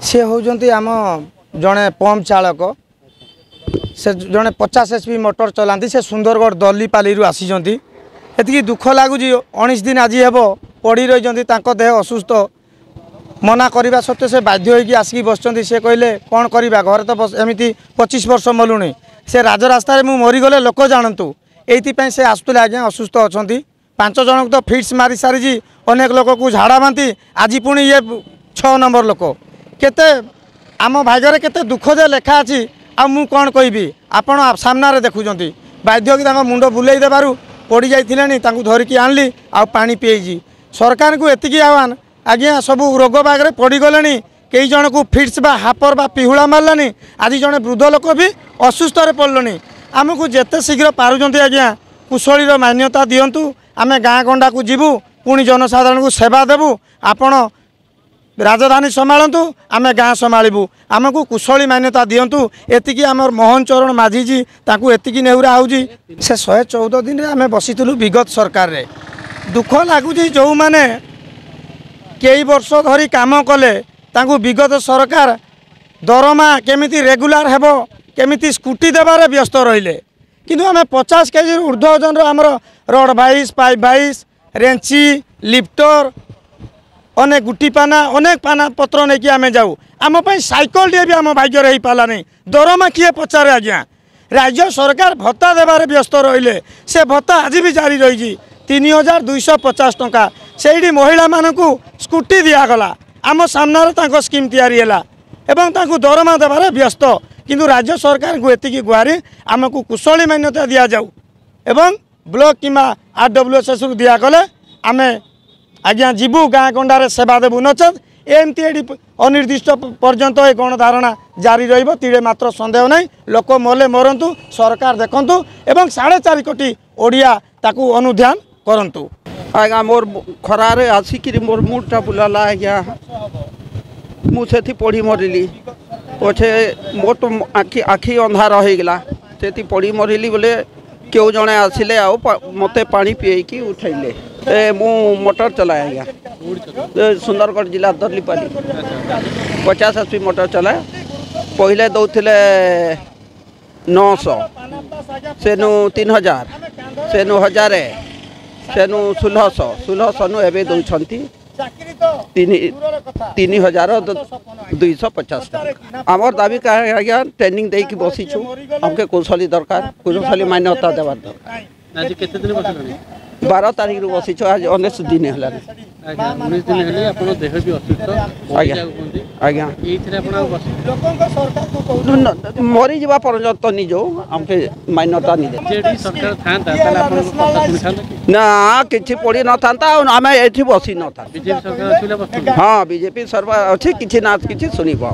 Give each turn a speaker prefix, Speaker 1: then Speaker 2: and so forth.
Speaker 1: सी होती आम जड़े पंप चालक से जड़े 50 HP मोटर चलाती से सुंदरगढ़ दलीपाली आसी एति दुख लगुच 19 दिन आज हे पड़ी रही देह असुस्थ मना करने सत्वे से बाध्य होगी आसिक बस से कहले कौन करवा घर तो एमती 25 वर्ष मलुणी से राजरास्तार मु मरीगले लोक जानतु ये से आसुले आज्ञा असुस्थ अच्छा 5 जन तो फिट्स मारी सारी अनेक लोक को झाड़ा बांती आज पुणी ये 6 नंबर लोक केते आम भाग्य केते दुख जे लेखा अच्छी आ मु कौन कहबी आपण सामने देखुं बाध्य कि मुंड बुले देबारु पड़ी जाइए धरिकी आनली आ पानी पीजी सरकार को एतिकी आह्वान आज्ञा सब रोग बागरे पड़गले कई जन को फिट्स बा हापर बा पिहुला मारलानी आज जड़े वृद्ध लोक भी असुस्थ पड़े आमको जिते शीघ्र पारुंट आज्ञा कुशली मान्यता दिंतु आम गाँ गंडा को जीवु पुणी जनसाधारण को सेवा देवु आपण राजधानी संभालतु आम गाँ संभालू आमको कुशली मान्यता दिंतु एतिकी आमर मोहन चरण माझी जी ताकू एतिकी नेहुरा होउजी से 114 दिन आम बसीलु विगत सरकार रे दुख लगुच जो मैंने कई वर्ष धरी काम कले तांकू विगत सरकार दरमा केमिति रेगुलार हेबो केमिति स्कूटी देबारे व्यस्त रहिले किंतु आम 50 केजी ऊर्ध्व ओजन आमर रड भाइस पाइप भाइस रेंची लिफ्टर अनेक गुटी पाना अनेक पाना पत्र नहीं कि आम जाऊ आम साइकल टे भी आम भाग्य रही पाला नहीं दरमा किए पचारे आज्ञा राज्य सरकार भत्ता देबारे व्यस्त रहिले से भत्ता आज भी जारी रही 3250 टंका से महिला मानू स्कूटी दिगला आम सामने स्कीम तैयारी एवं तांको दरमा देबारे व्यस्त किंतु राज्य सरकार को एतिकी गुहारी आमको कुशली मान्यता दि जाऊ एवं ब्लॉक कि RWSS रु दिगले आम आज्ञा जीवु गाँ गंडारे सेवा देवु नचत एमती अनिर्दिष्ट पर्यंत ये गणधारणा जारी रहिबो तीड़े मात्र संदेह नहीं लोक मले मरंतु सरकार देखंतु एवं 4.5 कोटी ओडिया ताकू अनुध्यान करंतु।
Speaker 2: आज्ञा मोर खरारे आसिक मोर मुडटा बुलाला आज्ञा मुझे पढ़ी मरली पछे मोर तो आखि अंधार हो गला से पढ़ी मरली बोले क्यों जड़े आसिले आ मते पानी पीएकी उठैले मु मोटर चलाए आज्ञा सुंदरगढ़ जिला दलीपाली 50 HP मोटर चलाए पहले दौले 900 सेनु 3000 सेनु 1000 सेनु 1600 नु एबे दौछंती 3250 आमर दाबी का आज्ञा ट्रेनिंग दे कि बसीछु हमके कुशली दरकार कुशली मान्यता देवार दरकार
Speaker 3: आज केते दिन बसलानी
Speaker 2: 12 तारीख रु बसीछु आज 19 दिन हला
Speaker 3: आज्ञा 19 दिन हले अपन देह भी असुस्थ
Speaker 2: आज्ञा
Speaker 3: एथिरे अपन
Speaker 2: लोकन सरकार को मरी जीवा पर्यंत नि जो हमके मान्यता नि दे
Speaker 3: जेडी सरकार थांता ताला अपन पता सुनि थांता
Speaker 2: ना किछि पड़ी न थांता आमे एठी बसी न था
Speaker 3: बीजेपी सरकार आसिले बस
Speaker 2: हां बीजेपी सरकार अछि किछि ना किछि सुनिबो।